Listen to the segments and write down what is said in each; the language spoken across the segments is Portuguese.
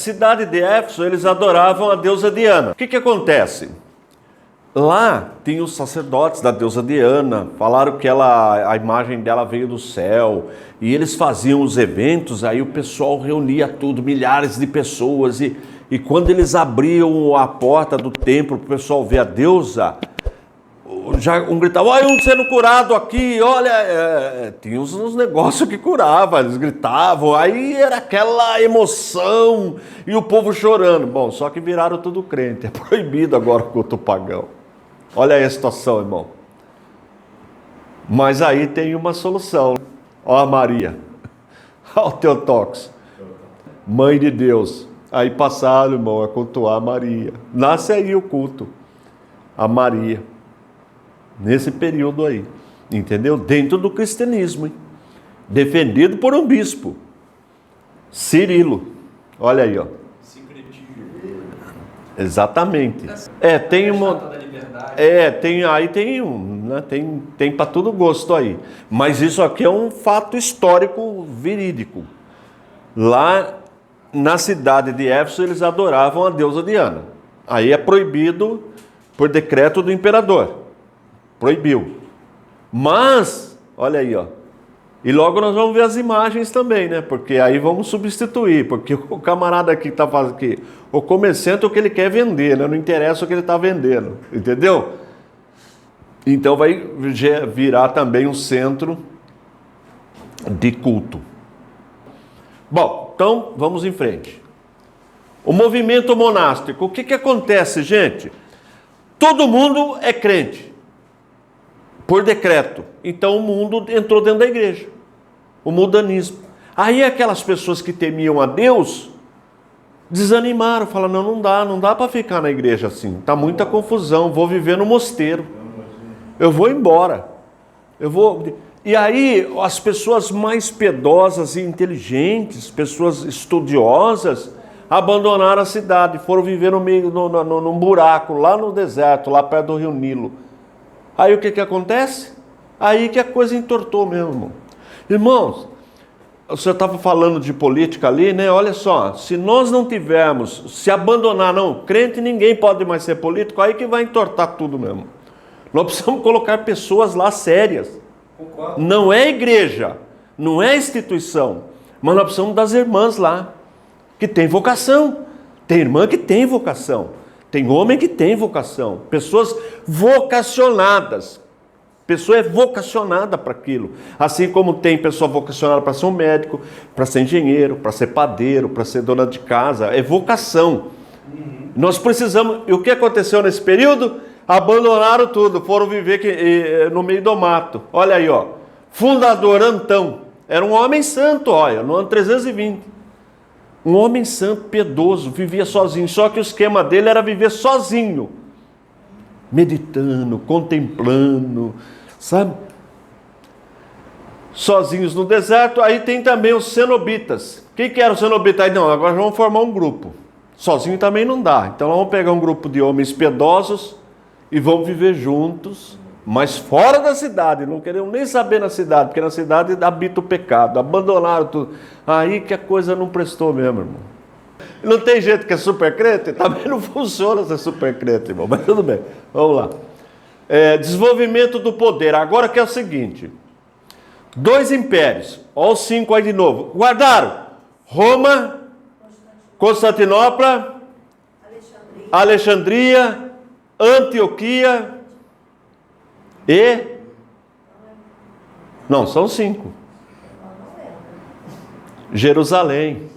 cidade de Éfeso, eles adoravam a deusa Diana. O que acontece? Lá tem os sacerdotes da deusa Diana, falaram que a imagem dela veio do céu, e eles faziam os eventos, aí o pessoal reunia tudo, milhares de pessoas, e quando eles abriam a porta do templo para o pessoal ver a deusa, já um gritava, olha um sendo curado aqui, olha, tinha uns negócios que curavam, eles gritavam, aí era aquela emoção, e o povo chorando. Bom, só que viraram tudo crente, é proibido agora o culto pagão. Olha aí a situação, irmão. Mas aí tem uma solução. Ó a Maria, ó o Teotocos, mãe de Deus. Aí passaram, irmão, a cultuar a Maria. Nasce aí o culto a Maria. Nesse período aí, entendeu? Dentro do cristianismo, hein? Defendido por um bispo, Cirilo. Olha aí, ó. Exatamente. Tem uma. Tem para todo gosto aí. Mas isso aqui é um fato histórico verídico. Lá na cidade de Éfeso, eles adoravam a deusa Diana. Aí é proibido por decreto do imperador. Proibiu. Mas, olha aí, ó. E logo nós vamos ver as imagens também, né? Porque aí vamos substituir. Porque o camarada aqui está fazendo aqui, o comerciante, o que ele quer vender, né? Não interessa o que ele está vendendo. Entendeu? Então vai virar também um centro de culto. Bom, então vamos em frente. O movimento monástico. O que acontece, gente? Todo mundo é crente. Por decreto. Então o mundo entrou dentro da igreja. O mundanismo. Aí aquelas pessoas que temiam a Deus desanimaram, falaram, não dá para ficar na igreja assim. Tá muita confusão, vou viver no mosteiro. Eu vou embora. E aí as pessoas mais piedosas e inteligentes, pessoas estudiosas, abandonaram a cidade, foram viver no meio, num buraco, lá no deserto, lá perto do rio Nilo. Aí o que acontece? Aí que a coisa entortou mesmo, irmão. Irmãos, você estava falando de política ali, né? Olha só, se nós não tivermos, se abandonar, crente ninguém pode mais ser político, aí que vai entortar tudo mesmo. Nós precisamos colocar pessoas lá sérias. Não é igreja, não é instituição, mas nós precisamos das irmãs lá, que tem vocação. Tem irmã que tem vocação. Tem homem que tem vocação, pessoas vocacionadas. Pessoa é vocacionada para aquilo. Assim como tem pessoa vocacionada para ser um médico, para ser engenheiro, para ser padeiro, para ser dona de casa. É vocação. Nós precisamos... E o que aconteceu nesse período? Abandonaram tudo, foram viver no meio do mato. Olha aí, ó. Fundador Antão. Era um homem santo, olha, no ano 320. Um homem santo, piedoso, vivia sozinho. Só que o esquema dele era viver sozinho. Meditando, contemplando, sabe? Sozinhos no deserto. Aí tem também os cenobitas. Quem que era o cenobita? Aí não, agora vamos formar um grupo. Sozinho também não dá. Então vamos pegar um grupo de homens piedosos e vamos viver juntos, mas fora da cidade. Não queremos nem saber na cidade, porque na cidade habita o pecado. Abandonaram tudo. Aí que a coisa não prestou mesmo, irmão. Não tem gente que é super crente? Também não funciona ser super crente, irmão. Mas tudo bem, vamos lá. Desenvolvimento do poder. Agora que é o seguinte. 2 impérios. Olha os 5 aí de novo. Guardaram. Roma, Constantinopla, Alexandria, Antioquia e... Não, são 5. Jerusalém.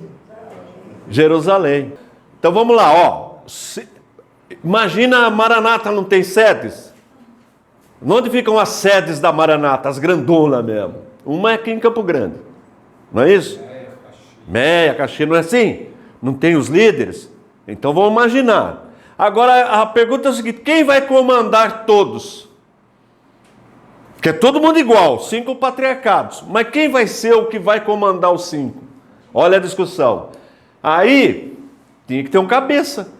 Então vamos lá, ó. Imagina a Maranata não tem sedes? Onde ficam as sedes da Maranata? As grandonas mesmo. Uma é aqui em Campo Grande. Não é isso? Meia, Caxias, não é assim? Não tem os líderes? Então vamos imaginar. Agora a pergunta é a seguinte: quem vai comandar todos? Porque é todo mundo igual, 5 patriarcados. Mas quem vai ser o que vai comandar os 5? Olha a discussão. Aí, tinha que ter um cabeça.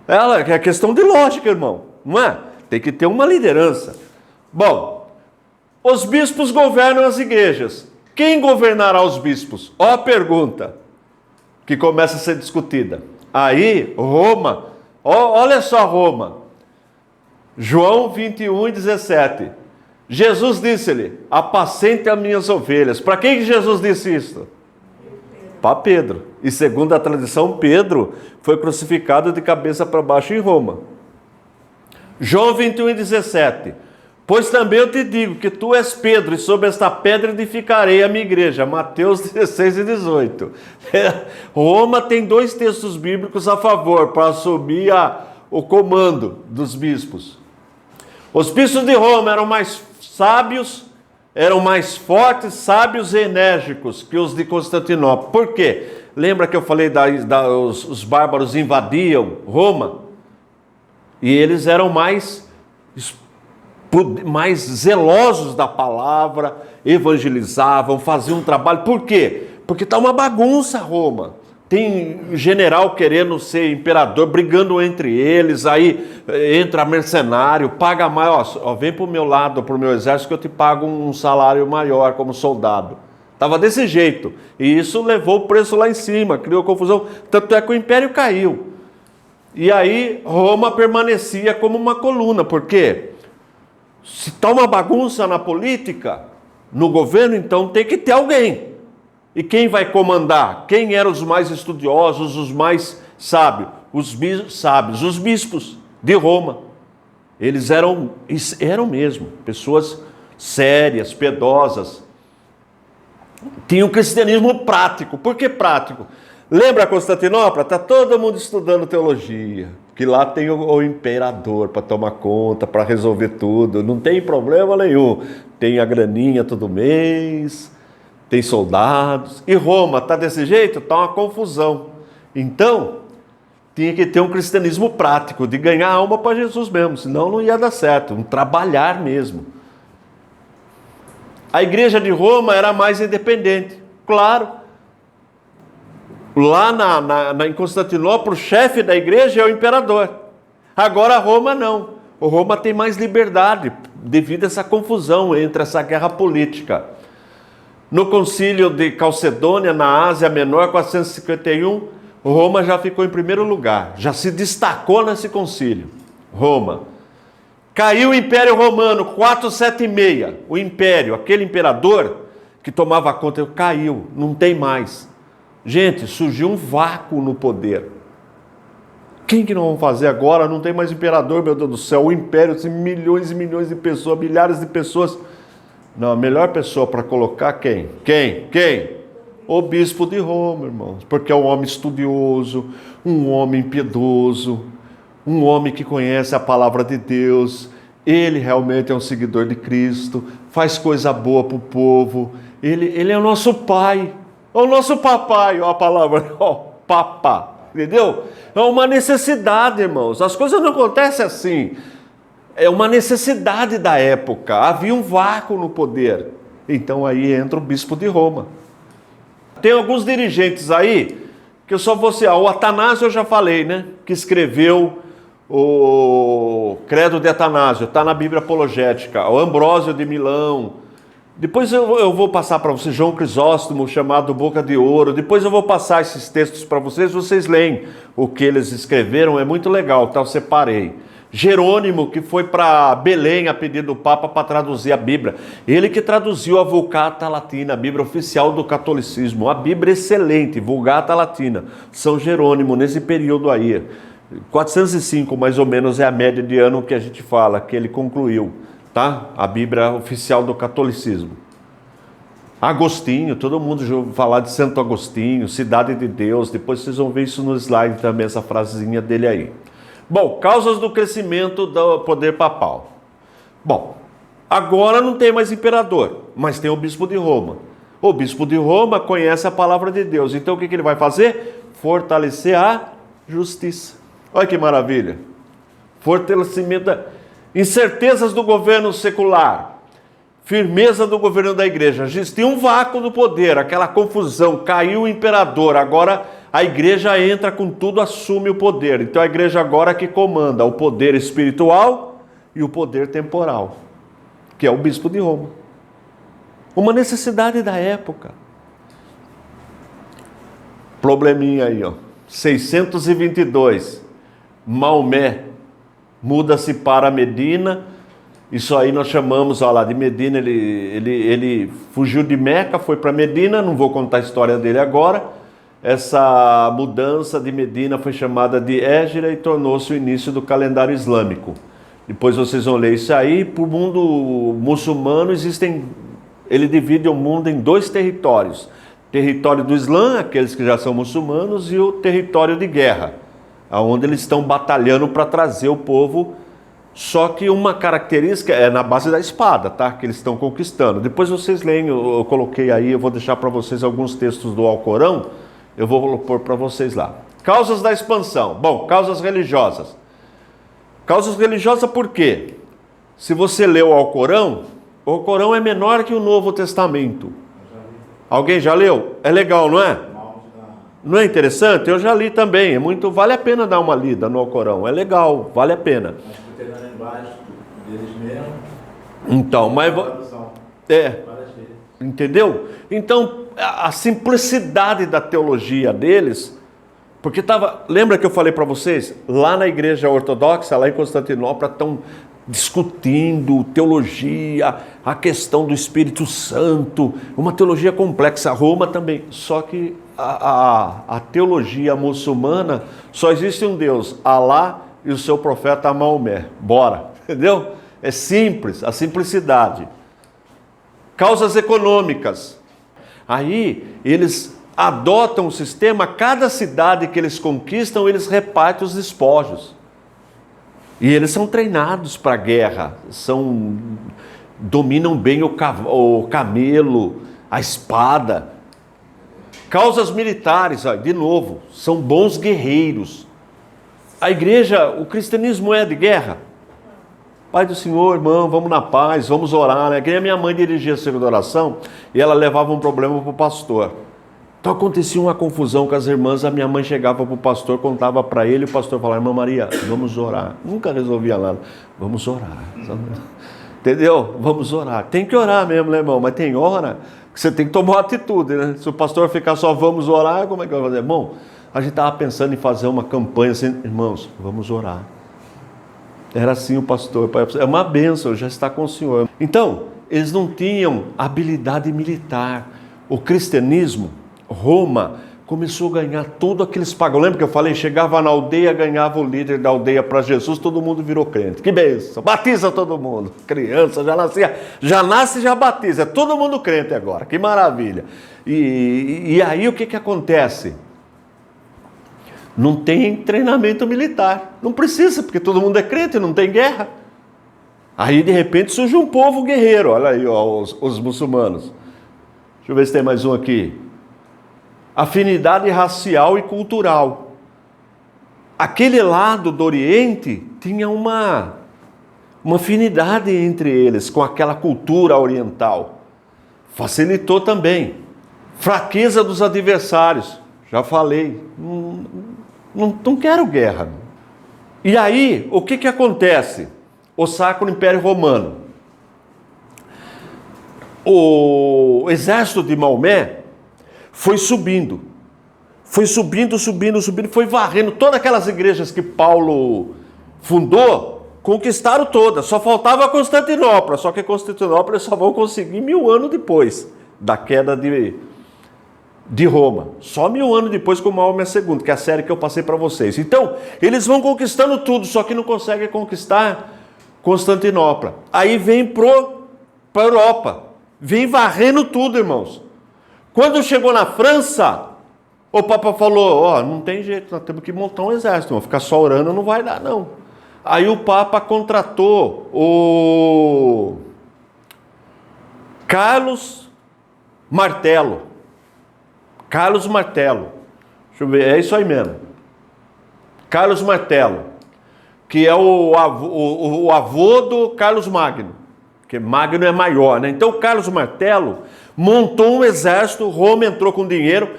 É questão de lógica, irmão. Não é? Tem que ter uma liderança. Bom, os bispos governam as igrejas. Quem governará os bispos? Ó a pergunta. que começa a ser discutida. Aí, Roma, olha só Roma, João 21:17. Jesus disse-lhe: apacente as minhas ovelhas. Para quem que Jesus disse isso? Para Pedro. E segundo a tradição, Pedro foi crucificado de cabeça para baixo em Roma. João 21:17. Pois também eu te digo que tu és Pedro, e sobre esta pedra edificarei a minha igreja. Mateus 16:18. Roma tem 2 textos bíblicos a favor para assumir o comando dos bispos. Os bispos de Roma eram mais sábios, eram mais fortes, sábios e enérgicos que os de Constantinopla. Por quê? Lembra que eu falei os bárbaros invadiam Roma? E eles eram mais zelosos da palavra, evangelizavam, faziam um trabalho. Por quê? Porque está uma bagunça Roma. Tem general querendo ser imperador, brigando entre eles, aí entra mercenário, paga mais, vem para o meu lado, para o meu exército que eu te pago um salário maior como soldado. Estava desse jeito. E isso levou o preço lá em cima, criou confusão. Tanto é que o império caiu. E aí Roma permanecia como uma coluna. Por quê? Se está uma bagunça na política, no governo, então tem que ter alguém. E quem vai comandar? Quem eram os mais estudiosos, os mais sábios? Os bispos de Roma. Eles eram mesmo pessoas sérias, piedosas. Tinha um cristianismo prático. Por que prático? Lembra Constantinopla? Está todo mundo estudando teologia. Que lá tem o imperador para tomar conta, para resolver tudo. Não tem problema nenhum. Tem a graninha todo mês, tem soldados. E Roma está desse jeito? Está uma confusão. Então, tinha que ter um cristianismo prático, de ganhar alma para Jesus mesmo. Senão não ia dar certo. Um trabalhar mesmo. A igreja de Roma era mais independente. Claro. Lá em Constantinopla, o chefe da igreja é o imperador. Agora Roma não. Roma tem mais liberdade devido a essa confusão entre essa guerra política. No concílio de Calcedônia, na Ásia Menor, 451, Roma já ficou em primeiro lugar. Já se destacou nesse concílio. Roma. Caiu o Império Romano, 476. O império, aquele imperador que tomava conta, caiu, não tem mais. Gente, surgiu um vácuo no poder. Quem que não vão fazer agora? Não tem mais imperador, meu Deus do céu. O império tem milhões e milhões de pessoas, milhares de pessoas. Não, a melhor pessoa para colocar quem? Quem? O bispo de Roma, irmãos. Porque é um homem estudioso, um homem piedoso, um homem que conhece a palavra de Deus. Ele realmente é um seguidor de Cristo, faz coisa boa para o povo. Ele é o nosso pai. O nosso papai, ó, a palavra, papá, entendeu? É uma necessidade, irmãos. As coisas não acontecem assim. É uma necessidade da época. Havia um vácuo no poder. Então aí entra o bispo de Roma. Tem alguns dirigentes aí, que eu só vou citar. O Atanásio eu já falei, né? Que escreveu o Credo de Atanásio. Está na Bíblia Apologética. O Ambrósio de Milão. Depois eu vou passar para vocês João Crisóstomo, chamado Boca de Ouro. Depois eu vou passar esses textos para vocês leem o que eles escreveram, é muito legal, tá? Eu separei. Jerônimo, que foi para Belém a pedido do Papa para traduzir a Bíblia. Ele que traduziu a Vulgata Latina, a Bíblia oficial do catolicismo. A Bíblia excelente, Vulgata Latina. São Jerônimo, nesse período aí. 405 mais ou menos é a média de ano que a gente fala, que ele concluiu. Tá? A Bíblia oficial do catolicismo. Agostinho, todo mundo já ouviu falar de Santo Agostinho, Cidade de Deus. Depois vocês vão ver isso no slide também, essa frasezinha dele aí. Bom, causas do crescimento do poder papal. Bom, agora não tem mais imperador, mas tem o bispo de Roma. O bispo de Roma conhece a palavra de Deus. Então o que ele vai fazer? Fortalecer a justiça. Olha que maravilha. Fortalecimento da... Incertezas do governo secular, firmeza do governo da igreja. Existia um vácuo do poder, aquela confusão, caiu o imperador, agora a igreja entra com tudo, assume o poder. Então a igreja agora que comanda o poder espiritual e o poder temporal, que é o bispo de Roma. Uma necessidade da época. Probleminha aí, ó. 622, Maomé muda-se para Medina. Isso aí nós chamamos, ó lá, de Medina. Ele fugiu de Meca, foi para Medina. Não vou contar a história dele agora. Essa mudança de Medina foi chamada de Hégira e tornou-se o início do calendário islâmico. Depois vocês vão ler isso aí. Para o mundo muçulmano ele divide o mundo em dois territórios: território do Islã, aqueles que já são muçulmanos, e o território de guerra, onde eles estão batalhando para trazer o povo. Só que uma característica é na base da espada, tá? Que eles estão conquistando. Depois vocês leem, eu coloquei aí, eu vou deixar para vocês alguns textos do Alcorão, eu vou pôr para vocês lá. Causas da expansão. Bom, causas religiosas. Causas religiosas por quê? Se você lê o Alcorão é menor que o Novo Testamento. Alguém já leu? É legal, não é? Não é interessante? Eu já li também. Vale a pena dar uma lida no Alcorão. É legal, vale a pena. Então, mas entendeu? Então, a simplicidade da teologia deles, porque lembra que eu falei para vocês, lá na igreja ortodoxa, lá em Constantinopla, estão discutindo teologia, a questão do Espírito Santo, uma teologia complexa. Roma também, só que a teologia muçulmana, só existe um Deus, Alá, e o seu profeta Maomé. Bora, entendeu? É simples, a simplicidade. Causas econômicas. Aí eles adotam o sistema, cada cidade que eles conquistam, eles repartem os despojos. E eles são treinados para a guerra, dominam bem o camelo, a espada. Causas militares, de novo, são bons guerreiros. A igreja, o cristianismo é de guerra. Pai do Senhor, irmão, vamos na paz, vamos orar, né? Que nem a minha mãe dirigia a segunda oração e ela levava um problema para o pastor. Então acontecia uma confusão com as irmãs, a minha mãe chegava para o pastor, contava para ele, e o pastor falava: irmã Maria, vamos orar. Nunca resolvia nada. Vamos orar. Entendeu? Vamos orar. Tem que orar mesmo, né, irmão? Mas tem hora que você tem que tomar uma atitude, né? Se o pastor ficar só vamos orar, como é que vai fazer? Bom, a gente estava pensando em fazer uma campanha assim: irmãos, vamos orar. Era assim o pastor: é uma bênção, já está com o Senhor. Então, eles não tinham habilidade militar. O cristianismo, Roma, começou a ganhar tudo aqueles pagãos. Lembra que eu falei? Chegava na aldeia, ganhava o líder da aldeia para Jesus, todo mundo virou crente. Que bênção! Batiza todo mundo. Criança, já nasce e já batiza. É todo mundo crente agora. Que maravilha! E aí o que acontece? Não tem treinamento militar. Não precisa, porque todo mundo é crente, não tem guerra. Aí de repente surge um povo guerreiro. Olha aí, ó, os muçulmanos. Deixa eu ver se tem mais um aqui. Afinidade racial e cultural. Aquele lado do Oriente tinha uma afinidade entre eles com aquela cultura oriental. Facilitou também. Fraqueza dos adversários. Já falei. Não quero guerra. E aí, o que acontece? O Sacro Império Romano. O exército de Maomé foi subindo, foi varrendo todas aquelas igrejas que Paulo fundou, conquistaram todas, só faltava Constantinopla, só que Constantinopla eles só vão conseguir 1000 anos depois da queda de Roma, só 1000 anos depois com Maomé II, que é a série que eu passei para vocês. Então, eles vão conquistando tudo, só que não conseguem conquistar Constantinopla. Aí vem para a Europa, vem varrendo tudo, irmãos. Quando chegou na França, o Papa falou: não tem jeito, nós temos que montar um exército, vamos ficar só orando não vai dar não. Aí o Papa contratou o Carlos Martelo. Deixa eu ver, é isso aí mesmo. Carlos Martelo, que é o avô do Carlos Magno, porque Magno é maior, né? Então o Carlos Martelo montou um exército, Roma entrou com dinheiro.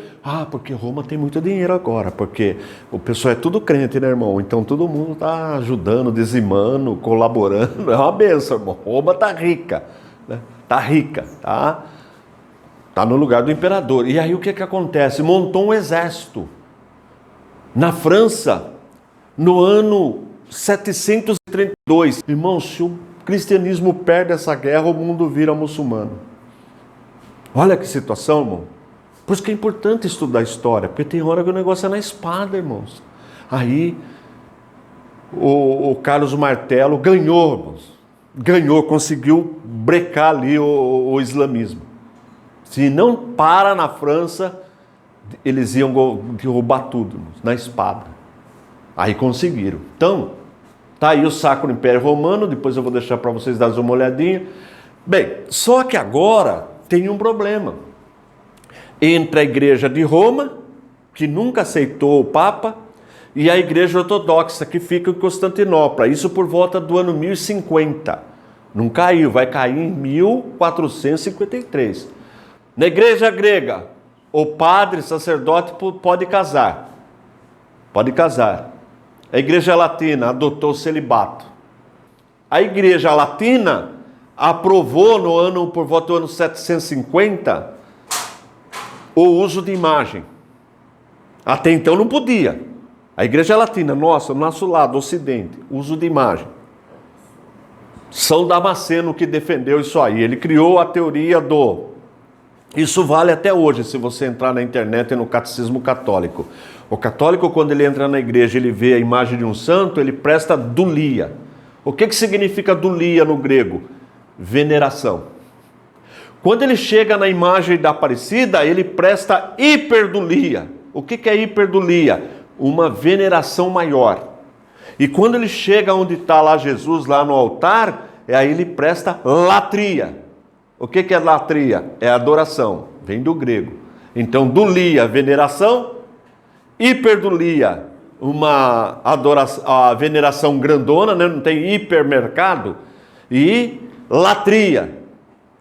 Porque Roma tem muito dinheiro agora, porque o pessoal é tudo crente, né, irmão? Então todo mundo está ajudando, dizimando, colaborando. É uma benção, irmão. Roma está rica, né? Está rica, tá? Está no lugar do imperador. E aí o que acontece? Montou um exército. Na França, no ano 732. Irmão, se o cristianismo perde essa guerra, o mundo vira muçulmano. Olha que situação, irmão. Por isso que é importante estudar história, porque tem hora que o negócio é na espada, irmãos. Aí, o Carlos Martelo ganhou, irmãos. Ganhou, conseguiu brecar ali o islamismo. Se não para na França, eles iam derrubar tudo, irmãos, na espada. Aí conseguiram. Então, tá aí o Sacro Império Romano, depois eu vou deixar para vocês darem uma olhadinha. Bem, só que agora tem um problema. Entre a Igreja de Roma, que nunca aceitou o Papa, e a Igreja Ortodoxa, que fica em Constantinopla. Isso por volta do ano 1050. Não caiu, vai cair em 1453. Na Igreja Grega, o padre, sacerdote, pode casar. Pode casar. A Igreja Latina adotou o celibato. A Igreja Latina aprovou por volta do ano 750 o uso de imagem. Até então não podia. A Igreja Latina, nosso lado, Ocidente, uso de imagem. São Damasceno que defendeu isso aí. Ele criou a teoria do... Isso vale até hoje, se você entrar na internet e no Catecismo Católico. O católico, quando ele entra na igreja, ele vê a imagem de um santo, ele presta dulia. O que significa dulia no grego? Veneração. Quando ele chega na imagem da Aparecida, ele presta hiperdulia. O que é hiperdulia? Uma veneração maior. E quando ele chega onde está lá Jesus, lá no altar, aí ele presta latria. O que é latria? É adoração, vem do grego. Então, dulia, veneração, hiperdulia, uma adoração, a veneração grandona, né? Não tem hipermercado, e latria,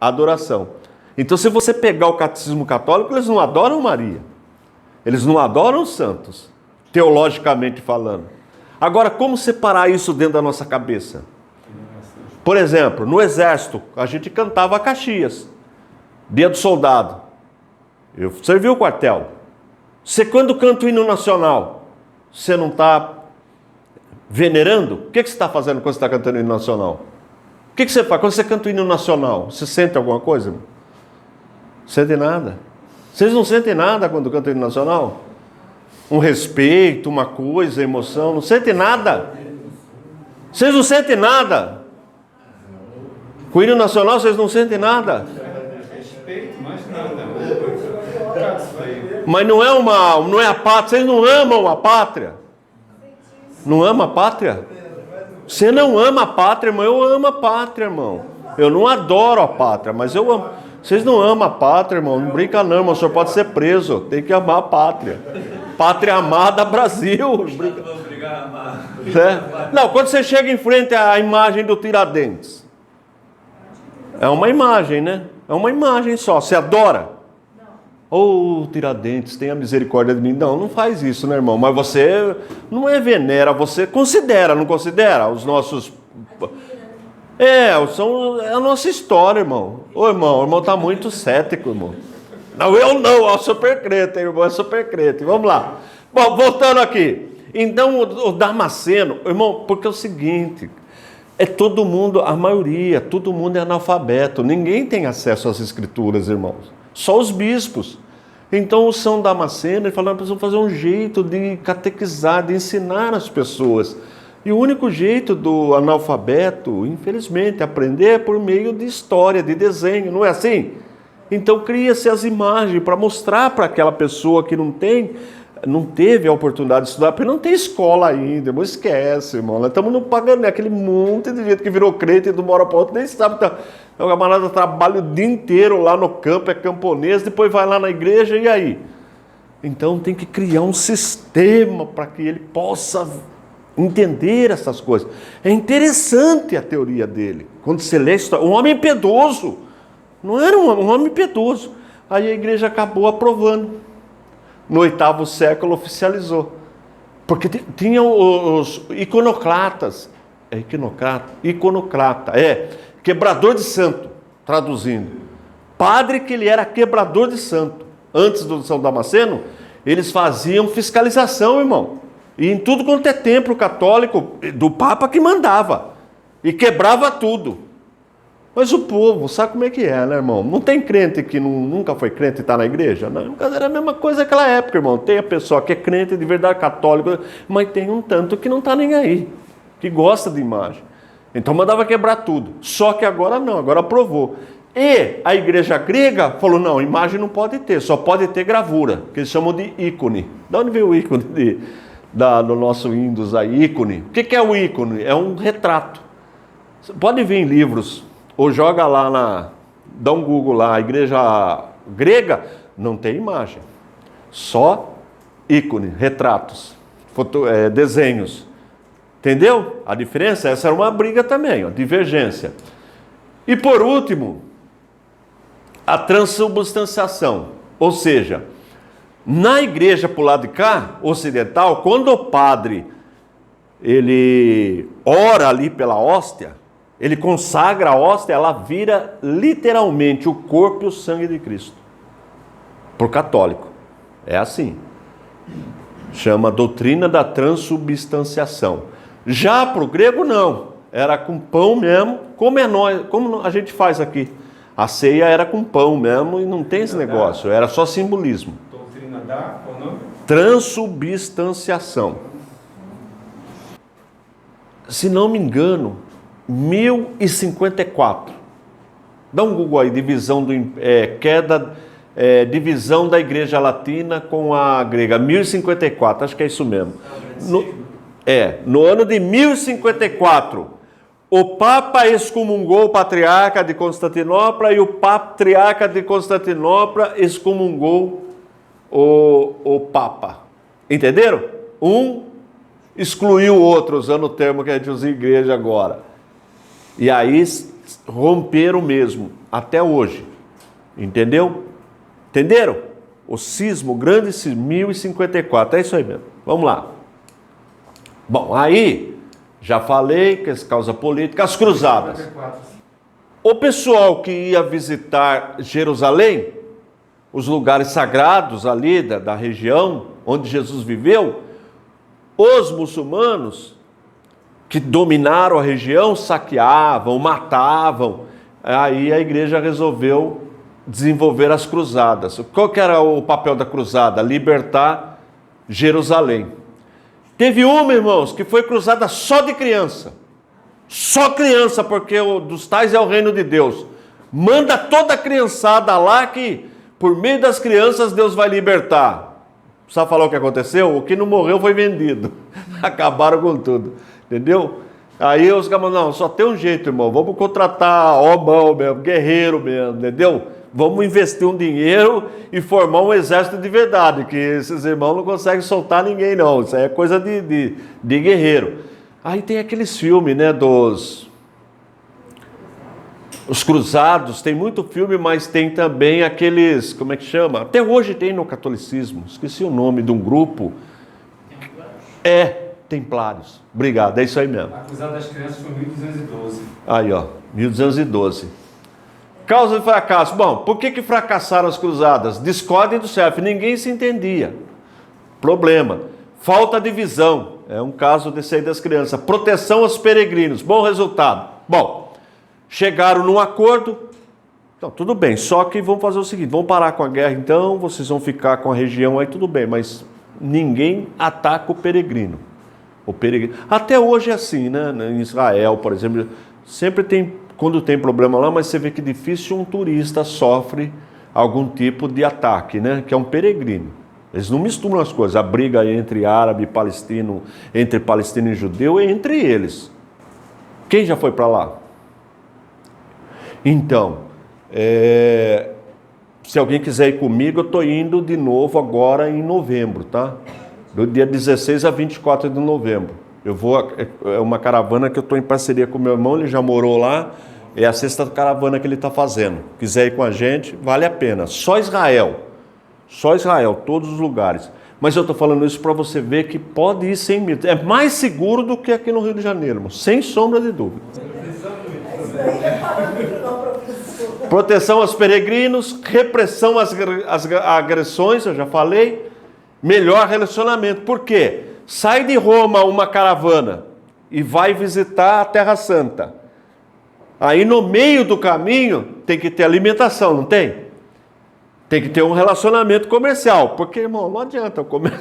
adoração. Então, se você pegar o Catecismo Católico, eles não adoram Maria, eles não adoram os santos, teologicamente falando. Agora, como separar isso dentro da nossa cabeça? Por exemplo, no exército, a gente cantava Caxias, Dia do Soldado. Eu servi o quartel. Você, quando canta o hino nacional, você não está venerando? O que você está fazendo quando você está cantando o hino nacional? O que você faz quando você canta o hino nacional? Você sente alguma coisa? Não sente nada. Vocês não sentem nada quando cantam o hino nacional? Um respeito, uma coisa, emoção, não sentem nada. Vocês não sentem nada. Com o hino nacional vocês não sentem nada. Mas não é a pátria. Vocês não amam a pátria. Não ama a pátria? Você não ama a pátria, irmão. Eu amo a pátria, irmão. Eu não adoro a pátria, mas eu amo. Vocês não amam a pátria, irmão. Não brinca não, irmão. O senhor pode ser preso. Tem que amar a pátria. Pátria amada, Brasil. Não, quando você chega em frente à imagem do Tiradentes, é uma imagem, né? É uma imagem só. Você adora? Ô, Tiradentes, tenha misericórdia de mim. Não, não faz isso, né, irmão? Mas você não é venera, você considera, não considera os nossos... É a nossa história, irmão. Ô, irmão, o irmão está muito cético, irmão. Não, eu não, é super crente, irmão, é super crente. Vamos lá. Bom, voltando aqui. Então, o Damasceno, irmão, porque é o seguinte, é todo mundo, a maioria, todo mundo é analfabeto. Ninguém tem acesso às escrituras, irmãos. Só os bispos. Então, o São Damasceno, ele falou, precisamos fazer um jeito de catequizar, de ensinar as pessoas. E o único jeito do analfabeto, infelizmente, aprender é por meio de história, de desenho, não é assim? Então cria-se as imagens para mostrar para aquela pessoa que não teve a oportunidade de estudar, porque não tem escola ainda, irmão, esquece, irmão. Nós estamos pagando aquele monte de gente que virou crente e de uma hora para outra nem sabe. O camarada trabalha o dia inteiro lá no campo, é camponês, depois vai lá na igreja, e aí? Então tem que criar um sistema para que ele possa entender essas coisas. É interessante a teoria dele. Quando você lê a história, um homem piedoso, não era um homem piedoso. Aí a igreja acabou aprovando. No 8º século oficializou. Porque tinha os iconoclatas. Iconoclata, quebrador de santo, traduzindo. Padre que ele era quebrador de santo. Antes do São Damasceno, eles faziam fiscalização, irmão. E em tudo quanto é templo católico, do Papa que mandava. E quebrava tudo. Mas o povo, sabe como é que é, né, irmão? Não tem crente que nunca foi crente e está na igreja? Não, era a mesma coisa naquela época, irmão. Tem a pessoa que é crente de verdade católico, mas tem um tanto que não está nem aí, que gosta de imagem. Então mandava quebrar tudo. Só que agora não, agora aprovou. E a igreja grega falou, não, imagem não pode ter, só pode ter gravura, que eles chamam de ícone. De onde veio o ícone do nosso Windows aí, ícone? O que é o ícone? É um retrato. Você pode ver em livros, ou joga lá dá um Google lá, a igreja grega, não tem imagem. Só ícone, retratos, desenhos. Entendeu? A diferença, essa era uma briga também, ó, divergência. E por último, a transubstanciação. Ou seja, na igreja pro lado de cá, ocidental, quando o padre ele ora ali pela hóstia, ele consagra a hóstia, ela vira literalmente o corpo e o sangue de Cristo. Por católico. É assim. Chama doutrina da transubstanciação. Já para o grego não. Era com pão mesmo, como a gente faz aqui. A ceia era com pão mesmo e não tem esse negócio. Era só simbolismo. Doutrina da, qual o nome? Transubstanciação. Se não me engano, 1054. Dá um Google aí, divisão divisão da igreja latina com a grega, 1054, acho que é isso mesmo. No ano de 1054, o Papa excomungou o Patriarca de Constantinopla e o Patriarca de Constantinopla excomungou o Papa. Entenderam? Um excluiu o outro, usando o termo que a gente usa em igreja agora. E aí romperam mesmo, até hoje. Entendeu? Entenderam? O cisma, o grande cisma, 1054, é isso aí mesmo. Vamos lá. Bom, aí, já falei que é causa política, as cruzadas. O pessoal que ia visitar Jerusalém, os lugares sagrados ali da região onde Jesus viveu, os muçulmanos que dominaram a região saqueavam, matavam. Aí a igreja resolveu desenvolver as cruzadas. Qual que era o papel da cruzada? Libertar Jerusalém. Teve uma, irmãos, que foi cruzada só de criança. Só criança, porque dos tais é o reino de Deus. Manda toda a criançada lá que, por meio das crianças, Deus vai libertar. Sabe falar o que aconteceu? O que não morreu foi vendido. Acabaram com tudo. Entendeu? Aí os caras não, só tem um jeito, irmão. Vamos contratar homão mesmo, guerreiro mesmo, entendeu? Vamos investir um dinheiro e formar um exército de verdade, que esses irmãos não conseguem soltar ninguém, não. Isso aí é coisa de guerreiro. Aí tem aqueles filmes, né, os cruzados, tem muito filme, mas tem também aqueles, como é que chama? Até hoje tem no catolicismo, esqueci o nome de um grupo. Templários. Obrigado, é isso aí mesmo. A cruzada das crianças foi 1212. Aí, ó, 1212. Causa de fracasso. Bom, por que fracassaram as cruzadas? Discordem do chefe, ninguém se entendia. Problema. Falta de visão. É um caso desse aí das crianças. Proteção aos peregrinos. Bom resultado. Bom, chegaram num acordo. Então, tudo bem, só que vamos fazer o seguinte, vamos parar com a guerra então, vocês vão ficar com a região aí, tudo bem, mas ninguém ataca o peregrino. Até hoje é assim, né? Em Israel, por exemplo, sempre tem, quando tem problema lá, mas você vê que difícil um turista sofre algum tipo de ataque, né? Que é um peregrino. Eles não misturam as coisas. A briga entre árabe e palestino, entre palestino e judeu, é entre eles. Quem já foi para lá? Então, se alguém quiser ir comigo, eu estou indo de novo agora em novembro, tá? Do dia 16 a 24 de novembro. Eu vou, é uma caravana que eu estou em parceria com meu irmão, ele já morou lá, é a sexta caravana que ele está fazendo. Quiser ir com a gente, vale a pena. Só Israel, todos os lugares. Mas eu estou falando isso para você ver que pode ir sem medo. É mais seguro do que aqui no Rio de Janeiro, irmão, sem sombra de dúvida. Proteção aos peregrinos, repressão às agressões, eu já falei. Melhor relacionamento. Por quê? Sai de Roma uma caravana e vai visitar a Terra Santa. Aí no meio do caminho tem que ter alimentação, não tem? Tem que ter um relacionamento comercial. Porque, irmão, não adianta eu comer.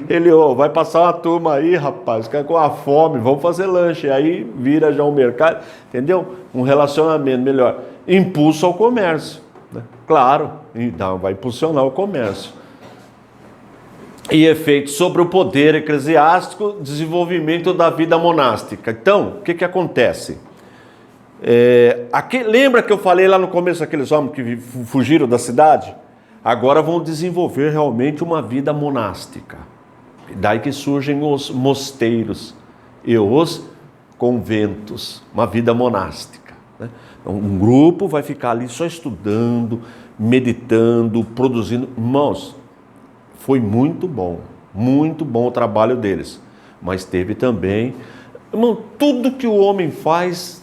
Ele, vai passar uma turma aí, rapaz, fica com a fome, vamos fazer lanche. Aí vira já um mercado, entendeu? Um relacionamento melhor. Impulso ao comércio, né? Claro, então vai impulsionar o comércio. E efeitos sobre o poder eclesiástico, desenvolvimento da vida monástica. Então, o que acontece? Lembra que eu falei lá no começo aqueles homens que fugiram da cidade? Agora vão desenvolver realmente uma vida monástica. Daí que surgem os mosteiros e os conventos, uma vida monástica, né? Então, um grupo vai ficar ali só estudando, meditando, produzindo. Irmãos, foi muito bom o trabalho deles. Mas teve também, irmão, tudo que o homem faz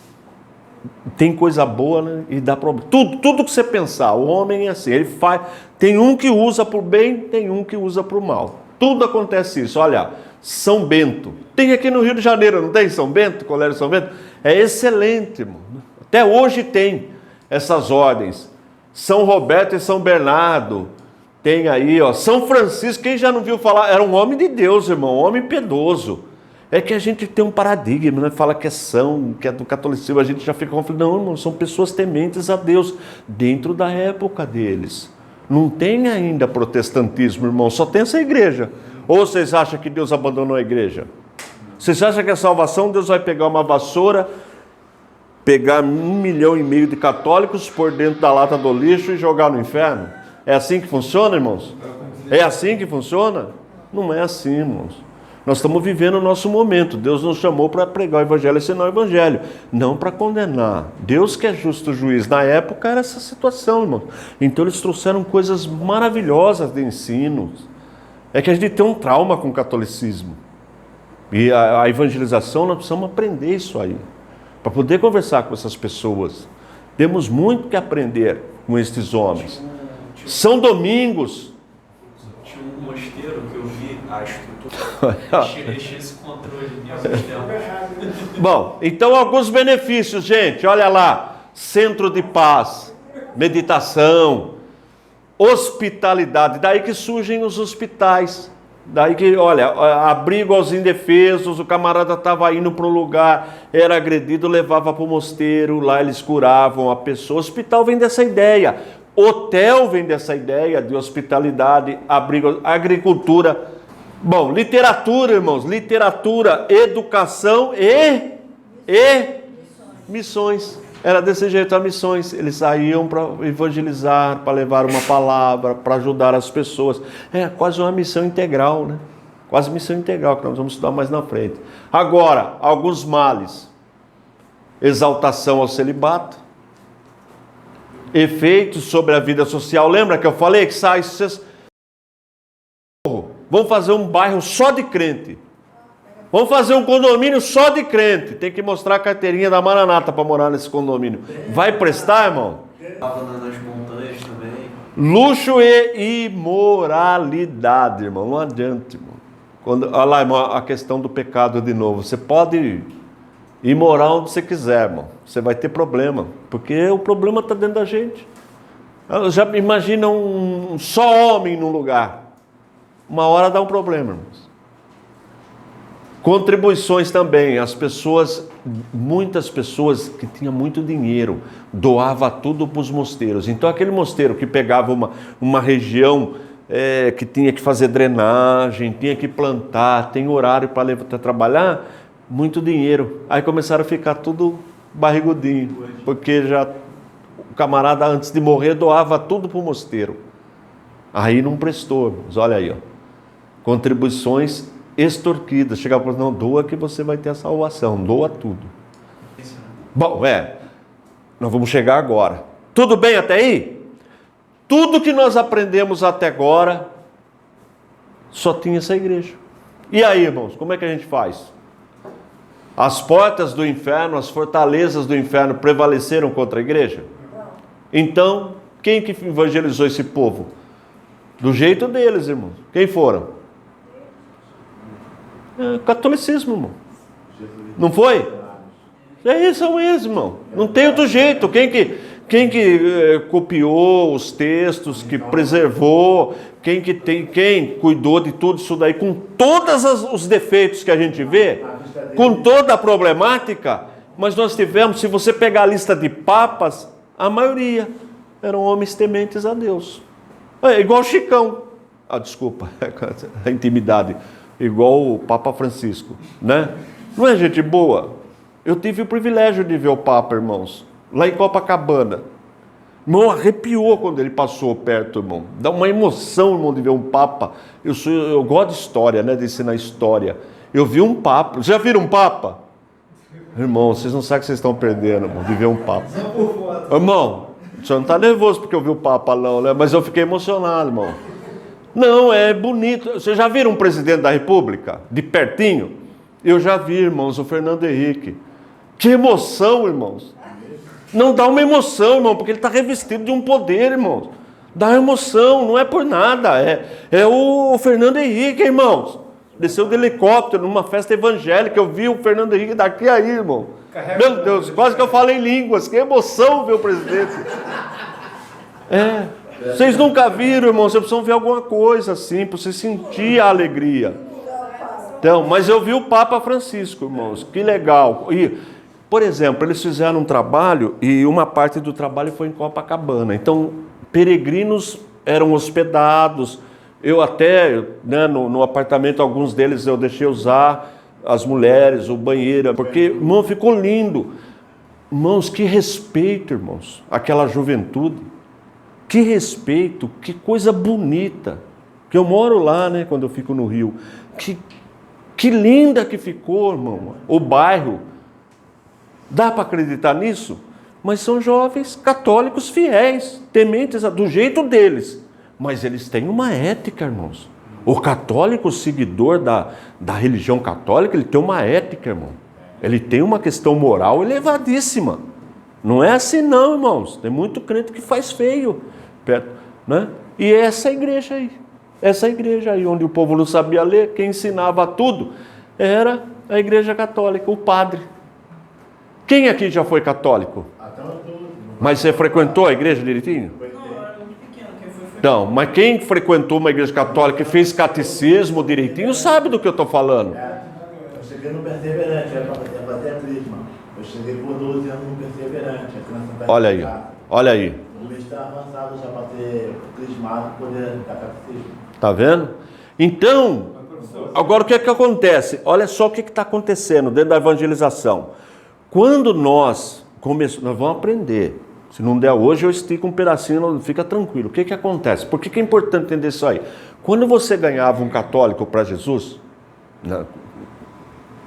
tem coisa boa, né? E dá problema. Tudo que você pensar, o homem é assim, ele faz. Tem um que usa para o bem, tem um que usa para o mal. Tudo acontece isso. Olha, São Bento. Tem aqui no Rio de Janeiro, não tem São Bento? Colégio São Bento? É excelente, irmão. Até hoje tem essas ordens. São Roberto e São Bernardo. Tem aí, São Francisco. Quem já não viu falar? Era um homem de Deus, irmão, um homem piedoso. É que a gente tem um paradigma, né? Fala que é do catolicismo, a gente já fica conflito. Não, irmão, são pessoas tementes a Deus, dentro da época deles. Não tem ainda protestantismo, irmão, só tem essa igreja. Ou vocês acham que Deus abandonou a igreja? Vocês acham que a salvação, Deus vai pegar uma vassoura, pegar 1,5 milhão de católicos, pôr dentro da lata do lixo e jogar no inferno? É assim que funciona, irmãos? É assim que funciona? Não é assim, irmãos. Nós estamos vivendo o nosso momento. Deus nos chamou para pregar o evangelho e ensinar o evangelho, não para condenar. Deus que é justo juiz. Na época era essa situação, irmão. Então eles trouxeram coisas maravilhosas de ensino. É que a gente tem um trauma com o catolicismo. E a evangelização, nós precisamos aprender isso aí, para poder conversar com essas pessoas. Temos muito que aprender com estes homens. São Domingos. Tinha um mosteiro que eu vi a estrutura. Tinha esse controle em alguns tempos. Bom, então alguns benefícios, gente. Olha lá. Centro de paz, meditação, hospitalidade. Daí que surgem os hospitais. Daí que, olha, abrigo aos indefesos. O camarada estava indo para um lugar, era agredido, levava para o mosteiro. Lá eles curavam a pessoa. O hospital vem dessa ideia. Hotel vem dessa ideia de hospitalidade, abrigo, agricultura. Bom, literatura, irmãos, literatura, educação e missões. Era desse jeito, as missões. Eles saíam para evangelizar, para levar uma palavra, para ajudar as pessoas. É quase uma missão integral, né? Quase missão integral, que nós vamos estudar mais na frente. Agora, alguns males. Exaltação ao celibato. Efeitos sobre a vida social. Lembra que eu falei que sai... Vamos fazer um bairro só de crente. Vamos fazer um condomínio só de crente. Tem que mostrar a carteirinha da Maranata para morar nesse condomínio. Vai prestar, irmão? Nas montanhas também. Luxo e imoralidade, irmão. Não adianta, irmão. Olha lá, irmão, a questão do pecado de novo. Você pode ir morar onde você quiser, irmão. Você vai ter problema. Porque o problema está dentro da gente. Já imagina um só homem num lugar. Uma hora dá um problema, irmãos. Contribuições também. As pessoas, muitas pessoas que tinham muito dinheiro, doava tudo para os mosteiros. Então aquele mosteiro que pegava uma região que tinha que fazer drenagem, tinha que plantar, tem horário para trabalhar, muito dinheiro. Aí começaram a ficar tudo barrigudinho, porque já o camarada antes de morrer doava tudo para o mosteiro. Aí não prestou, irmãos. Olha aí, contribuições extorquidas. Chegava para não, doa que você vai ter a salvação, doa tudo. Bom, nós vamos chegar agora. Tudo bem até aí? Tudo que nós aprendemos até agora só tinha essa igreja. E aí, irmãos, como é que a gente faz? As portas do inferno, as fortalezas do inferno prevaleceram contra a igreja? Então, quem que evangelizou esse povo? Do jeito deles, irmão. Quem foram? Catolicismo, irmão. Não foi? É isso mesmo, irmão. Não tem outro jeito. Quem que copiou os textos, que preservou, quem cuidou de tudo isso daí, com todos os defeitos que a gente vê, com toda a problemática, mas nós tivemos, se você pegar a lista de papas, a maioria eram homens tementes a Deus. É igual o Chicão. Desculpa, a intimidade. Igual o Papa Francisco, né? Não é gente boa? Eu tive o privilégio de ver o Papa, irmãos, lá em Copacabana. Irmão, arrepiou quando ele passou perto, irmão. Dá uma emoção, irmão, de ver um Papa. Eu gosto de história, né? De ensinar história. Eu vi um Papa. Já viram um Papa? Irmão, vocês não sabem o que vocês estão perdendo, irmão, de ver um Papa. Irmão, o senhor não está nervoso porque eu vi o Papa, não, né? Mas eu fiquei emocionado, irmão. Não, é bonito. Vocês já viram um presidente da República? De pertinho? Eu já vi, irmãos, o Fernando Henrique. Que emoção, irmãos. Não dá uma emoção, irmão, porque ele está revestido de um poder, irmãos. Dá emoção, não é por nada. É o Fernando Henrique, irmãos. Desceu de helicóptero numa festa evangélica. Eu vi o Fernando Henrique daqui aí, irmão. Meu Deus, quase que eu falei em línguas. Que emoção ver o presidente. Vocês nunca viram, irmão. Vocês precisam ver alguma coisa assim, para você sentir a alegria. Então, mas eu vi o Papa Francisco, irmãos. Que legal. E, por exemplo, eles fizeram um trabalho e uma parte do trabalho foi em Copacabana. Então, peregrinos eram hospedados. Eu até, né, no apartamento, alguns deles eu deixei usar, as mulheres, o banheiro, porque, irmão, ficou lindo. Irmãos, que respeito, irmãos, aquela juventude. Que respeito, que coisa bonita. Que eu moro lá, né, quando eu fico no Rio. Que linda que ficou, irmão, o bairro. Dá para acreditar nisso? Mas são jovens católicos fiéis, tementes do jeito deles. Mas eles têm uma ética, irmãos. O católico, seguidor da religião católica, ele tem uma ética, irmão. Ele tem uma questão moral elevadíssima. Não é assim não, irmãos. Tem muito crente que faz feio, né? E é essa igreja aí, onde o povo não sabia ler, quem ensinava tudo era a igreja católica, o padre. Quem aqui já foi católico? Mas você frequentou a igreja direitinho? Não, mas quem frequentou uma igreja católica e fez catecismo direitinho sabe do que eu estou falando. Eu cheguei no perseverante, era para fazer a crisma. Eu cheguei por 12 anos no perseverante. Olha aí. O mês está avançado já para ter crismado e poder dar catecismo. Tá vendo? Então, agora o que é que acontece? Olha só o que está acontecendo dentro da evangelização. Quando nós vamos aprender. Se não der hoje, eu estico um pedacinho, fica tranquilo. O que que acontece? Por que é importante entender isso aí? Quando você ganhava um católico para Jesus, né,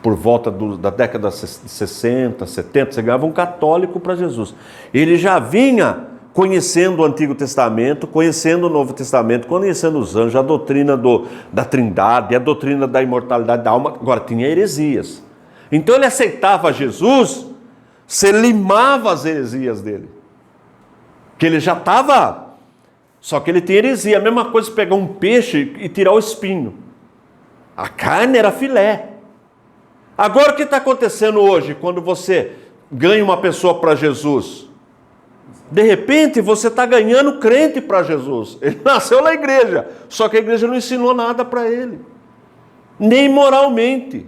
por volta da década de 60, 70, você ganhava um católico para Jesus. Ele já vinha conhecendo o Antigo Testamento, conhecendo o Novo Testamento, conhecendo os anjos, a doutrina da Trindade, a doutrina da imortalidade da alma. Agora, tinha heresias. Então ele aceitava Jesus, você limava as heresias dele. Que ele já estava, só que ele tinha heresia. A mesma coisa pegar um peixe e tirar o espinho. A carne era filé. Agora o que está acontecendo hoje, quando você ganha uma pessoa para Jesus? De repente você está ganhando crente para Jesus. Ele nasceu na igreja, só que a igreja não ensinou nada para ele. Nem moralmente.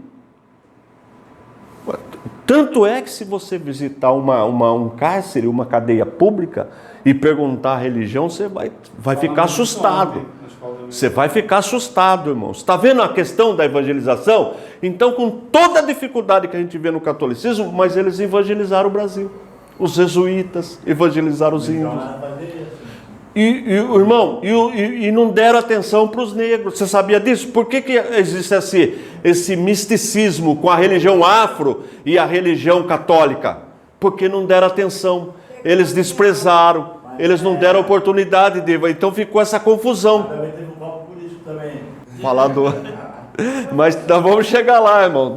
Tanto é que se você visitar um cárcere, uma cadeia pública, e perguntar a religião, você vai ficar assustado. Você vai ficar assustado, irmãos. Está vendo a questão da evangelização? Então, com toda a dificuldade que a gente vê no catolicismo, mas eles evangelizaram o Brasil. Os jesuítas evangelizaram os índios. Irmão, não deram atenção para os negros. Você sabia disso? Por que existe esse misticismo com a religião afro e a religião católica? Porque não deram atenção. Eles desprezaram. Eles não deram oportunidade de... Então ficou essa confusão. Também teve um papo político também. Falador. Mas nós vamos chegar lá, irmão.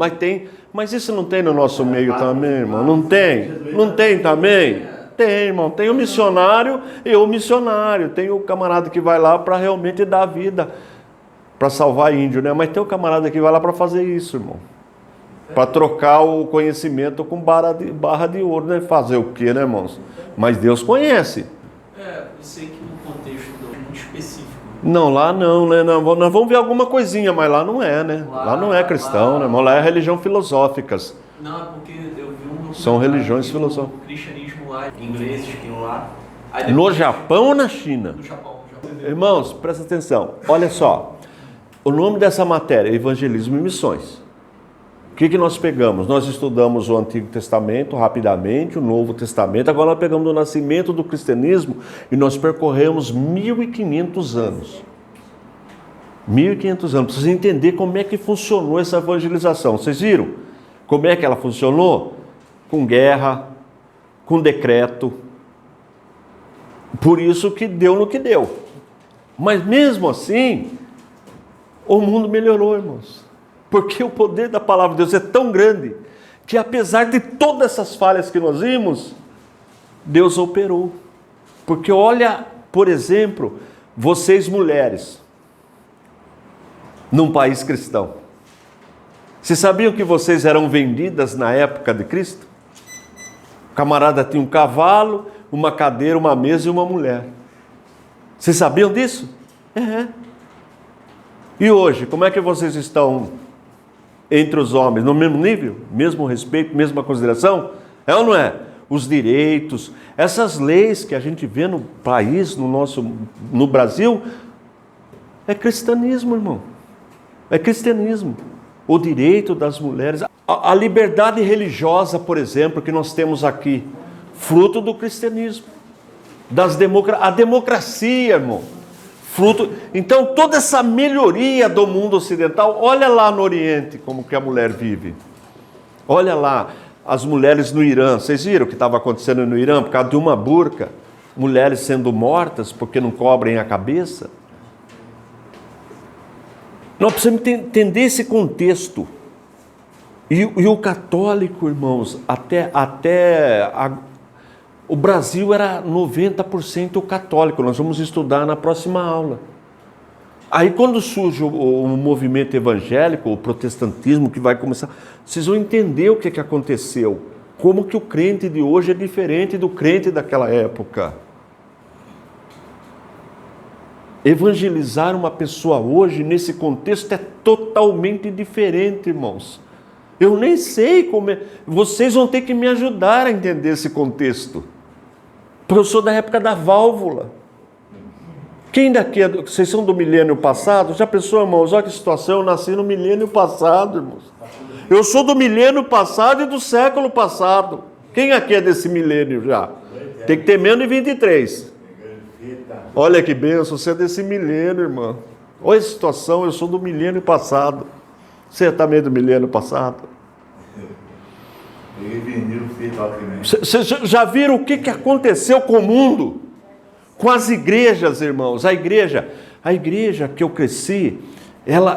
Mas isso não tem no nosso meio também, irmão? Não tem? Não tem também? Tem, irmão. Tem o missionário e o missionário. Tem o camarada que vai lá para realmente dar vida, para salvar índio, né? Mas tem o camarada que vai lá para fazer isso, irmão. Para trocar o conhecimento com barra de ouro, né? Fazer o quê, né, irmãos? Mas Deus conhece. Eu sei que no contexto muito específico. Não, lá não, né? Nós vamos ver alguma coisinha, mas lá não é, né? Lá não é cristão, né, irmão? Lá é religião filosóficas. Não, é porque eu vi um... São religiões filosóficas. O cristianismo lá, ingleses que iam lá. No Japão ou na China? No Japão. Irmãos, presta atenção. Olha só. O nome dessa matéria é Evangelismo e Missões. O que nós pegamos? Nós estudamos o Antigo Testamento rapidamente, o Novo Testamento. Agora nós pegamos o nascimento do cristianismo e nós percorremos 1.500 anos. 1.500 anos. Para vocês entenderem como é que funcionou essa evangelização. Vocês viram como é que ela funcionou? Com guerra, com decreto. Por isso que deu no que deu. Mas mesmo assim, o mundo melhorou, irmãos. Porque o poder da palavra de Deus é tão grande que apesar de todas essas falhas que nós vimos, Deus operou. Porque olha, por exemplo, vocês mulheres, num país cristão. Vocês sabiam que vocês eram vendidas na época de Cristo? O camarada tinha um cavalo, uma cadeira, uma mesa e uma mulher. Vocês sabiam disso? E hoje, como é que vocês estão entre os homens? No mesmo nível? Mesmo respeito, mesma consideração? É ou não é? Os direitos, essas leis que a gente vê no país, no Brasil, é cristianismo, irmão. É cristianismo. O direito das mulheres, a liberdade religiosa, por exemplo, que nós temos aqui, fruto do cristianismo. A democracia, irmão. Fruto. Então, toda essa melhoria do mundo ocidental, olha lá no Oriente como que a mulher vive. Olha lá, as mulheres no Irã. Vocês viram o que estava acontecendo no Irã? Por causa de uma burca, mulheres sendo mortas porque não cobrem a cabeça. Nós precisamos entender esse contexto. E o católico, irmãos, o Brasil era 90% católico. Nós vamos estudar na próxima aula. Aí quando surge o movimento evangélico, o protestantismo que vai começar, vocês vão entender o que aconteceu. Como que o crente de hoje é diferente do crente daquela época. Evangelizar uma pessoa hoje, nesse contexto, é totalmente diferente, irmãos. Eu nem sei como é. Vocês vão ter que me ajudar a entender esse contexto. Porque eu sou da época da válvula. Quem daqui, vocês são do milênio passado? Já pensou, irmãos? Olha que situação, eu nasci no milênio passado, irmãos. Eu sou do milênio passado e do século passado. Quem aqui é desse milênio já? Tem que ter menos de 23. Olha que benção, você é desse milênio, irmão. Olha a situação, eu sou do milênio passado. Você também do milênio passado? Vocês já viram o que aconteceu com o mundo? Com as igrejas, irmãos. A igreja que eu cresci, ela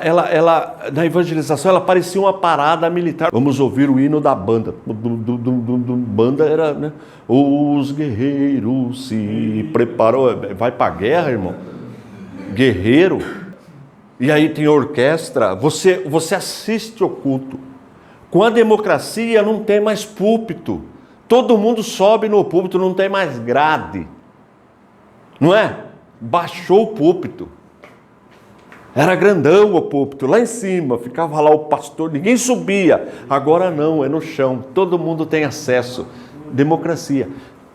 na evangelização, ela parecia uma parada militar. Vamos ouvir o hino da banda. Banda era, né? Os guerreiros se preparou. Vai para a guerra, irmão. Guerreiro. E aí tem orquestra. Você assiste o culto. Com a democracia não tem mais púlpito. Todo mundo sobe no púlpito, não tem mais grade. Não é? Baixou o púlpito. Era grandão o púlpito, lá em cima, ficava lá o pastor, ninguém subia. Agora não, é no chão, todo mundo tem acesso. Democracia.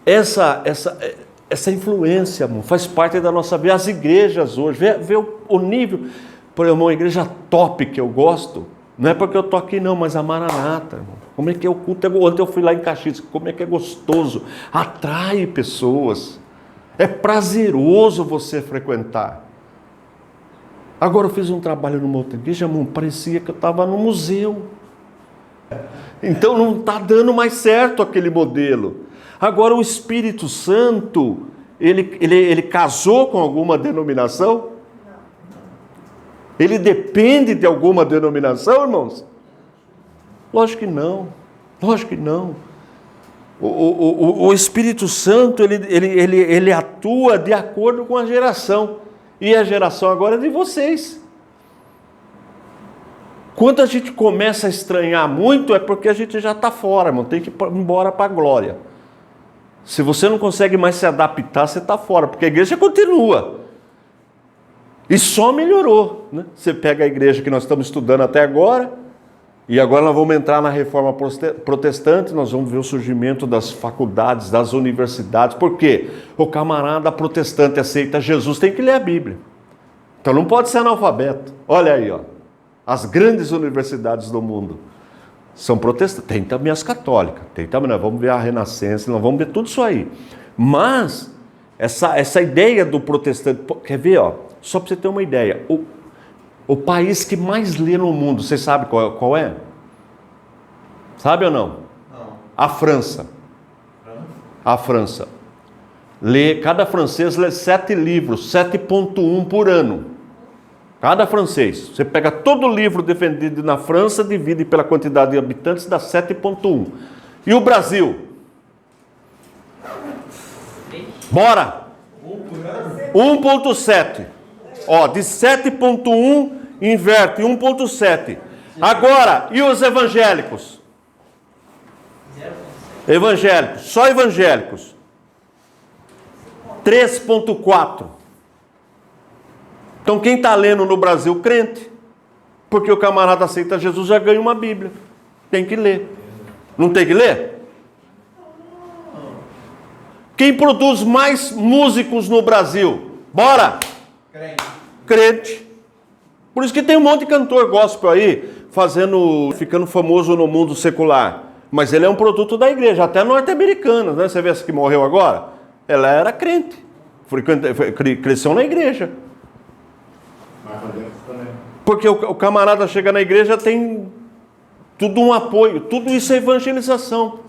Essa influência, amor, faz parte da nossa vida. As igrejas hoje, vê o nível. Por exemplo, uma igreja top que eu gosto, não é porque eu tô aqui não, mas a Maranata, irmão. Como é que é o culto? Ontem eu fui lá em Caxias, como é que é gostoso. Atrai pessoas. É prazeroso você frequentar. Agora eu fiz um trabalho numa outra igreja, irmão, parecia que eu estava no museu. Então não está dando mais certo aquele modelo. Agora o Espírito Santo, ele casou com alguma denominação? Ele depende de alguma denominação, irmãos? Lógico que não. Lógico que não. O Espírito Santo, ele atua de acordo com a geração. E a geração agora é de vocês. Quando a gente começa a estranhar muito, é porque a gente já está fora, irmão. Tem que ir embora para a glória. Se você não consegue mais se adaptar, você está fora, porque a igreja continua. E só melhorou, né? Você pega a igreja que nós estamos estudando até agora, e agora nós vamos entrar na reforma protestante, nós vamos ver o surgimento das faculdades, das universidades. Por quê? O camarada protestante aceita Jesus, tem que ler a Bíblia. Então não pode ser analfabeto. Olha aí, ó. As grandes universidades do mundo são protestantes. Tem também as católicas, tem também, nós vamos ver a Renascença, nós vamos ver tudo isso aí. Mas, essa ideia do protestante, quer ver, ó? Só para você ter uma ideia, o país que mais lê no mundo, você sabe qual é? Sabe ou não? Não. A França. A França. Cada francês lê 7 livros, 7,1 por ano. Cada francês. Você pega todo o livro defendido na França, divide pela quantidade de habitantes, dá 7,1. E o Brasil? Bora! 1,7. Ó, de 7,1 inverte, 1,7. Agora, e os evangélicos? Evangélicos, só evangélicos. 3,4. Então quem está lendo no Brasil? Crente. Porque o camarada aceita Jesus, já ganha uma Bíblia. Tem que ler. Não tem que ler? Quem produz mais músicos no Brasil? Bora! Crente. Por isso que tem um monte de cantor gospel aí, ficando famoso no mundo secular. Mas ele é um produto da igreja, até norte-americana, né? Você vê essa que morreu agora? Ela era crente. Cresceu na igreja. Porque o camarada chega na igreja, tem tudo um apoio, tudo isso é evangelização.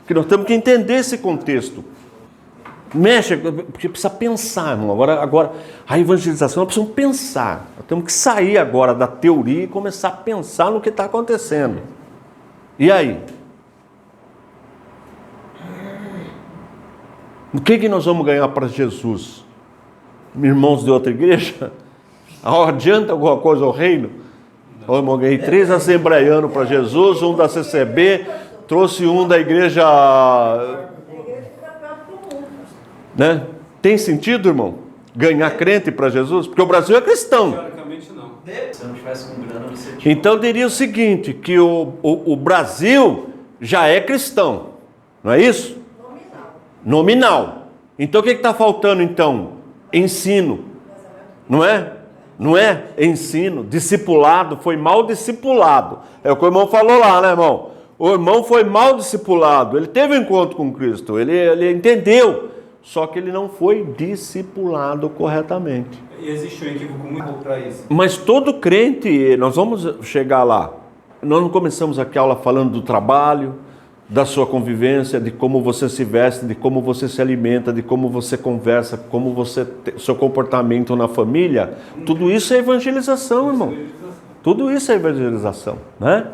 Que nós temos que entender esse contexto. Mexe, porque precisa pensar, irmão. Agora, a evangelização, nós precisamos pensar. Nós temos que sair agora da teoria e começar a pensar no que está acontecendo. E aí? O que nós vamos ganhar para Jesus? Irmãos de outra igreja? Adianta alguma coisa ao reino? Eu ganhei 3 assembleianos para Jesus, um da CCB, trouxe um da igreja... Né? Tem sentido, irmão? Ganhar crente para Jesus? Porque o Brasil é cristão. Teoricamente não. Se não tivesse com grana, você... Então eu diria o seguinte, que o Brasil já é cristão. Não é isso? Nominal. Então o que está faltando então? Ensino. Não é? Não é? Ensino. Discipulado. Foi mal discipulado. É o que o irmão falou lá, né, irmão? O irmão foi mal discipulado. Ele teve um encontro com Cristo. Ele entendeu. Só que ele não foi discipulado corretamente. E existe um equívoco muito para isso. Mas todo crente, nós vamos chegar lá. Nós não começamos aqui a aula falando do trabalho, da sua convivência, de como você se veste, de como você se alimenta, de como você conversa, como você seu comportamento na família. Tudo isso é evangelização, irmão. Tudo isso é evangelização, né?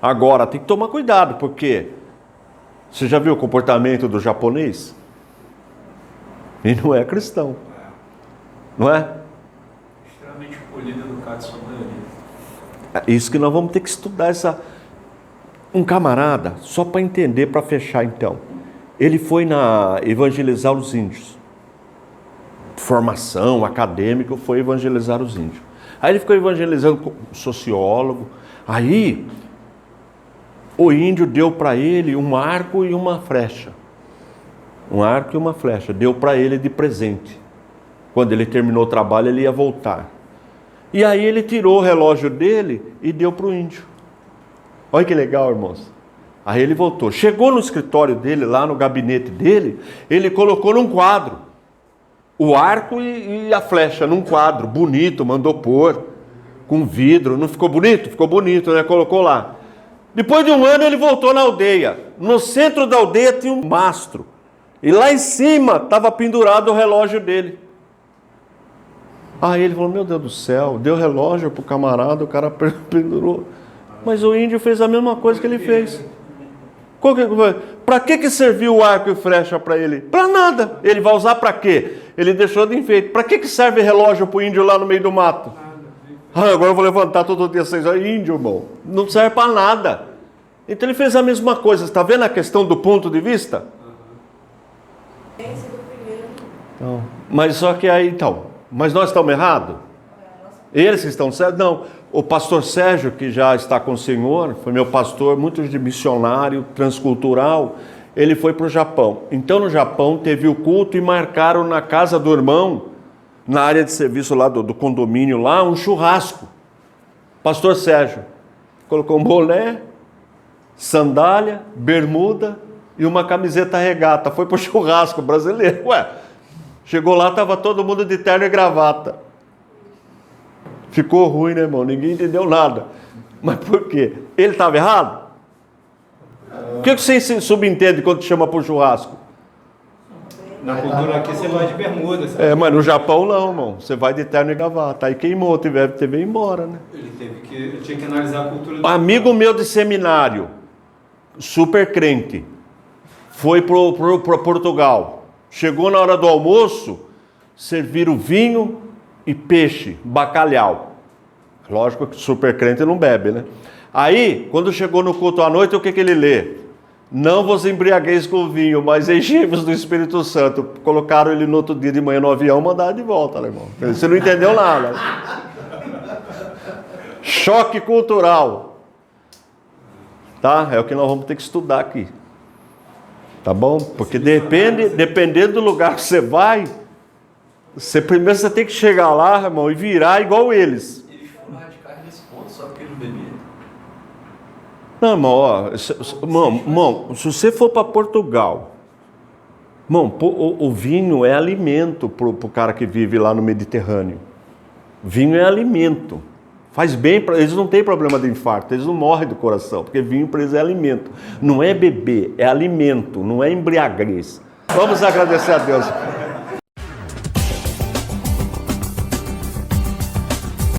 Agora, tem que tomar cuidado, porque você já viu o comportamento do japonês? E não é cristão. Não é? Extremamente polido, educado, sua maioria. É isso que nós vamos ter que estudar. Um camarada, só para entender, para fechar então. Ele foi evangelizar os índios. Formação, acadêmico, foi evangelizar os índios. Aí ele ficou evangelizando como sociólogo. Aí, o índio deu para ele um arco e uma flecha. Um arco e uma flecha. Deu para ele de presente. Quando ele terminou o trabalho, ele ia voltar. E aí ele tirou o relógio dele e deu para o índio. Olha que legal, irmãos. Aí ele voltou. Chegou no escritório dele, lá no gabinete dele, ele colocou num quadro. O arco e a flecha num quadro, bonito, mandou pôr, com vidro. Não ficou bonito? Ficou bonito, né? Colocou lá. Depois de um ano ele voltou na aldeia. No centro da aldeia tinha um mastro. E lá em cima estava pendurado o relógio dele. Aí ele falou, meu Deus do céu, deu relógio para o camarada, o cara pendurou. Mas o índio fez a mesma coisa que ele fez. Para que serviu o arco e flecha para ele? Para nada. Ele vai usar para quê? Ele deixou de enfeite. Para que serve relógio para o índio lá no meio do mato? Agora eu vou levantar todo dia 6 horas. Índio, irmão. Não serve para nada. Então ele fez a mesma coisa. Está vendo a questão do ponto de vista? Então, mas só que aí, mas nós estamos errados? Eles que estão certos? Não. O pastor Sérgio, que já está com o Senhor, foi meu pastor, muito de missionário, transcultural, ele foi para o Japão. Então no Japão teve o culto e marcaram na casa do irmão, na área de serviço lá do condomínio lá, um churrasco. Pastor Sérgio colocou um boné, sandália, bermuda e uma camiseta regata. Foi para o churrasco brasileiro. Chegou lá, estava todo mundo de terno e gravata. Ficou ruim, né, irmão? Ninguém entendeu nada. Mas por quê? Ele estava errado? O que você subentende quando chama para o churrasco? Na cultura aqui você vai de bermuda. Sabe? Mas no Japão não, irmão. Você vai de terno e gravata. Aí queimou, teve que ir embora, né? Ele tinha que analisar a cultura do amigo meu de seminário, super crente, foi para Portugal. Chegou na hora do almoço, serviram vinho e peixe, bacalhau. Lógico que super crente não bebe, né? Aí, quando chegou no culto à noite, o que ele lê? Não vos embriagueis com vinho, mas enchei-vos do Espírito Santo. Colocaram ele no outro dia de manhã no avião, mandaram de volta, né, irmão? Você não entendeu nada. Choque cultural. Tá? É o que nós vamos ter que estudar aqui. Tá bom? Porque dependendo do lugar que você vai, primeiro você tem que chegar lá, irmão, e virar igual eles. Eles foram radicais nesse ponto, só porque eles bebiam. Não, irmão, se você for para Portugal, irmão, o vinho é alimento para o cara que vive lá no Mediterrâneo. Vinho é alimento. Faz bem para eles, não tem problema de infarto, eles não morrem do coração, porque vinho para eles é alimento. Não é beber, é alimento, não é embriaguez. Vamos agradecer a Deus.